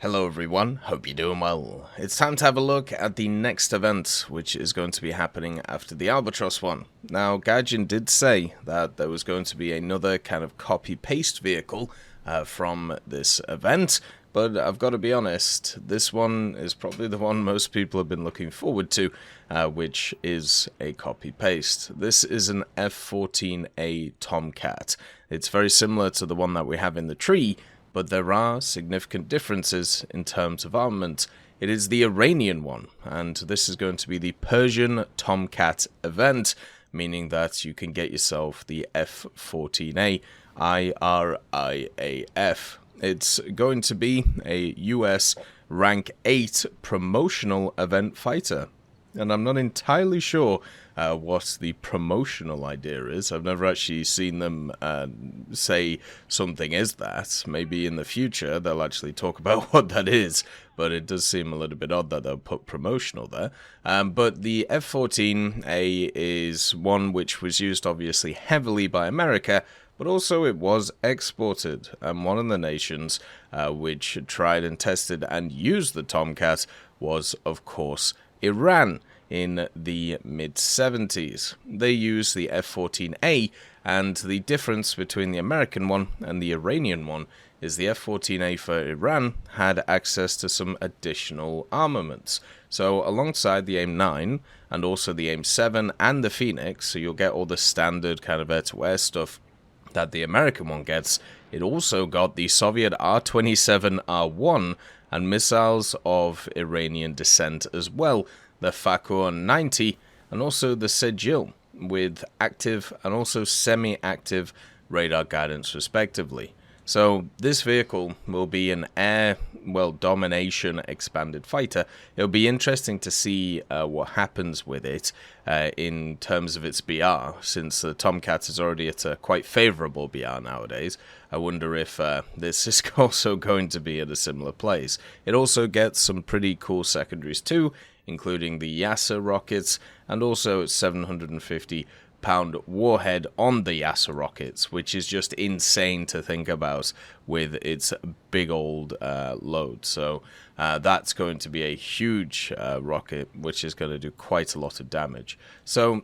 Hello everyone, hope you're doing well. It's time to have a look at the next event, which is going to be happening after the Albatross one. Now, Gaijin did say that there was going to be another kind of copy-paste vehicle from this event, but I've got to be honest, this one is probably the one most people have been looking forward to, which is a copy-paste. This is an F-14A Tomcat. It's very similar to the one that we have in the tree, but there are significant differences in terms of armament. It is the Iranian one, and this is going to be the Persian Tomcat event, meaning that you can get yourself the F-14A IRIAF. It's going to be a US rank 8 promotional event fighter, and I'm not entirely sure what the promotional idea is. I've never actually seen them say something is that. Maybe in the future they'll actually talk about what that is, but it does seem a little bit odd that they'll put promotional there. But the F-14A is one which was used obviously heavily by America, but also it was exported, and one of the nations which tried and tested and used the Tomcat was, of course, Iran. In the mid-70s. They used the F-14A, and the difference between the American one and the Iranian one is the F-14A for Iran had access to some additional armaments. So alongside the AIM-9 and also the AIM-7 and the Phoenix, so you'll get all the standard kind of air-to-air stuff that the American one gets, it also got the Soviet R-27R1 and missiles of Iranian descent as well, the Fakur 90, and also the Sejil, with active and also semi-active radar guidance respectively. So this vehicle will be an air, domination expanded fighter. It'll be interesting to see what happens with it in terms of its BR, since the Tomcat is already at a quite favourable BR nowadays. I wonder if this is also going to be at a similar place. It also gets some pretty cool secondaries too, including the Yasser rockets, and also its 750-pound warhead on the Yasser rockets, which is just insane to think about with its big old load. So that's going to be a huge rocket, which is going to do quite a lot of damage. So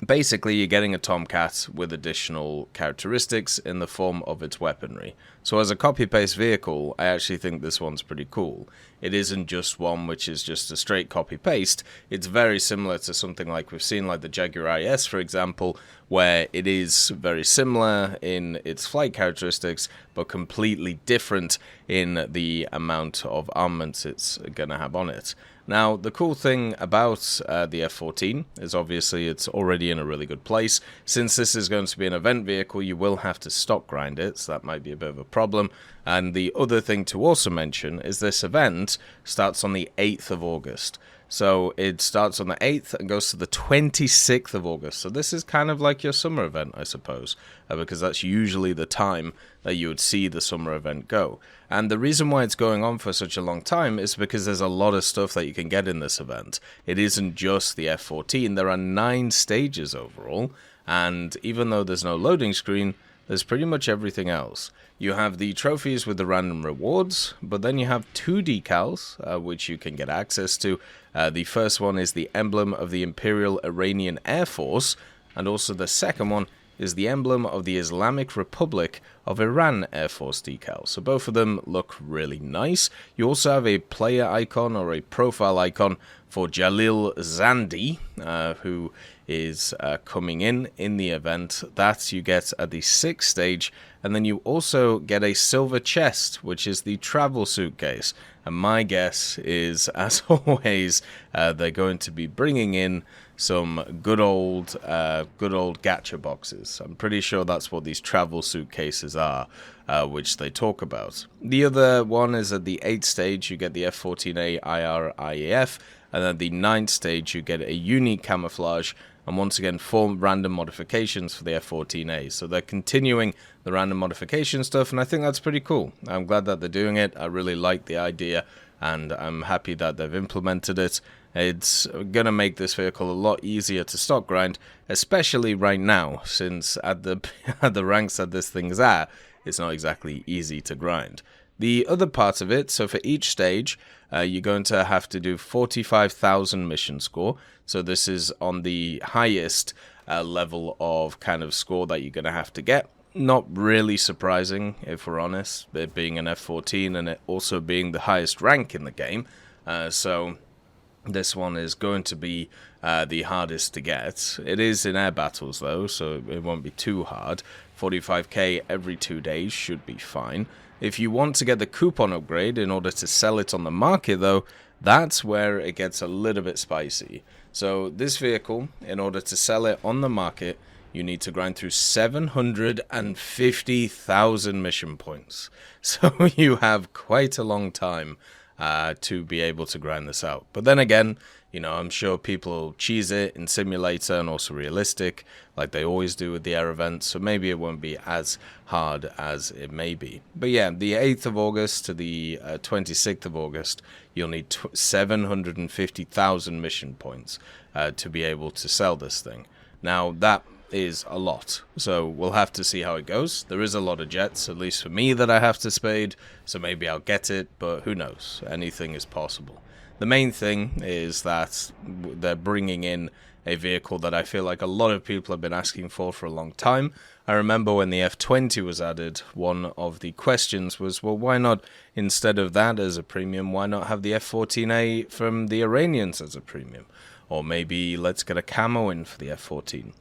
basically, you're getting a Tomcat with additional characteristics in the form of its weaponry. So as a copy-paste vehicle, I actually think this one's pretty cool. It isn't just one which is just a straight copy-paste. It's very similar to something like we've seen, like the Jaguar IS, for example, where it is very similar in its flight characteristics, but completely different in the amount of armaments it's going to have on it. Now, the cool thing about the F-14 is obviously it's already in a really good place. Since this is going to be an event vehicle, you will have to stock grind it, so that might be a bit of a problem. And the other thing to also mention is this event starts on the 8th of August. So it starts on the 8th and goes to the 26th of August. So this is kind of like your summer event, I suppose, because that's usually the time that you would see the summer event go. And the reason why it's going on for such a long time is because there's a lot of stuff that you can get in this event. It isn't just the F-14. There are 9 stages overall, and even though there's no loading screen, there's pretty much everything else. You have the trophies with the random rewards, but then you have 2 decals, which you can get access to. The first one is the emblem of the Imperial Iranian Air Force, and also the second one is the emblem of the Islamic Republic of Iran Air Force decal. So both of them look really nice. You also have a player icon or a profile icon for Jalil Zandi, who is coming in the event. That you get at the 6th stage, and then you also get a silver chest, which is the travel suitcase. And my guess is, as always, they're going to be bringing in some good old gacha boxes. I'm pretty sure that's what these travel suitcases are, which they talk about. The other one is at the 8th stage, you get the F-14A IRIAF, and at the 9th stage, you get a unique camouflage, and once again, 4 random modifications for the F-14A. So they're continuing the random modification stuff, and I think that's pretty cool. I'm glad that they're doing it. I really like the idea, and I'm happy that they've implemented it. It's going to make this vehicle a lot easier to stock grind, especially right now, since at the ranks that this thing's at, it's not exactly easy to grind. The other part of it, so for each stage, you're going to have to do 45,000 mission score. So this is on the highest level of kind of score that you're going to have to get. Not really surprising, if we're honest, it being an F-14 and it also being the highest rank in the game. So this one is going to be the hardest to get. It is in air battles though, so it won't be too hard. 45k every 2 days should be fine. If you want to get the coupon upgrade in order to sell it on the market though, that's where it gets a little bit spicy. So this vehicle, in order to sell it on the market, you need to grind through 750,000 mission points. So you have quite a long time to be able to grind this out. But then again, you know, I'm sure people cheese it in simulator and also realistic, like they always do with the air events, so maybe it won't be as hard as it may be. But yeah, the 8th of August to the 26th of August, you'll need 750,000 mission points to be able to sell this thing. Now, that is a lot, so we'll have to see how it goes. There is a lot of jets, at least for me, that I have to spade, so maybe I'll get it, but who knows, anything is possible. The main thing is that they're bringing in a vehicle that I feel like a lot of people have been asking for a long time. I remember when the F-20 was added, one of the questions was, well, why not, instead of that as a premium, why not have the F-14A from the Iranians as a premium? Or maybe let's get a camo in for the F-14.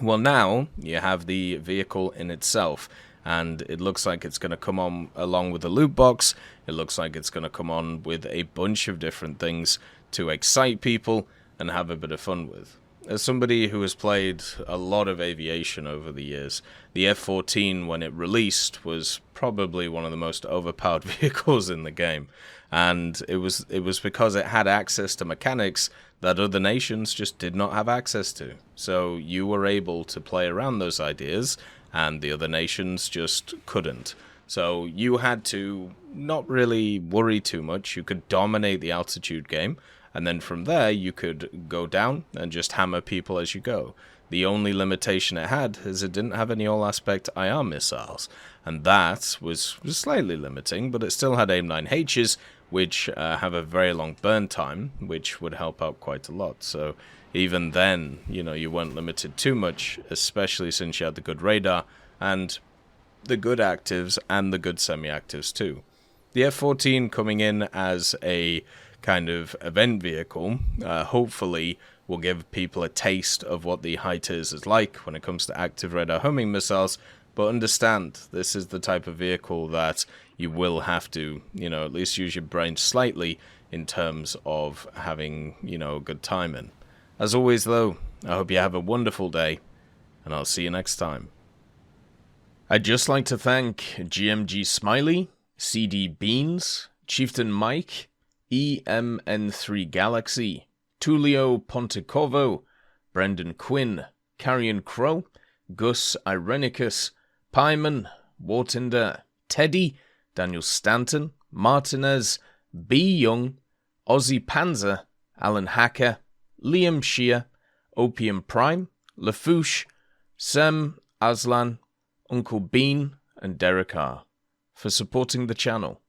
Well, now you have the vehicle in itself, and it looks like it's going to come on along with the loot box. It looks like it's going to come on with a bunch of different things to excite people and have a bit of fun with. As somebody who has played a lot of aviation over the years, the F-14, when it released, was probably one of the most overpowered vehicles in the game. And it was because it had access to mechanics that other nations just did not have access to. So you were able to play around those ideas, and the other nations just couldn't. So you had to not really worry too much. You could dominate the altitude game, and then from there you could go down and just hammer people as you go. The only limitation it had is it didn't have any all-aspect IR missiles, and that was slightly limiting, but it still had AIM-9Hs, which have a very long burn time, which would help out quite a lot. So even then, you know, you weren't limited too much, especially since you had the good radar and the good actives and the good semi-actives too. The F-14 coming in as a kind of event vehicle, hopefully will give people a taste of what the high tiers is like when it comes to active radar homing missiles. But understand, this is the type of vehicle that you will have to, you know, at least use your brain slightly in terms of having, you know, a good time in. As always, though, I hope you have a wonderful day, and I'll see you next time. I'd just like to thank GMG Smiley, CD Beans, Chieftain Mike, EMN3 Galaxy, Tulio Pontecorvo, Brendan Quinn, Carrion Crow, Gus Irenicus, Pyman, Wartinder, Teddy, Daniel Stanton, Martinez, B. Young, Ozzy Panzer, Alan Hacker, Liam Shear, Opium Prime, Lafouche, Sem, Aslan, Uncle Bean, and Derek R. for supporting the channel.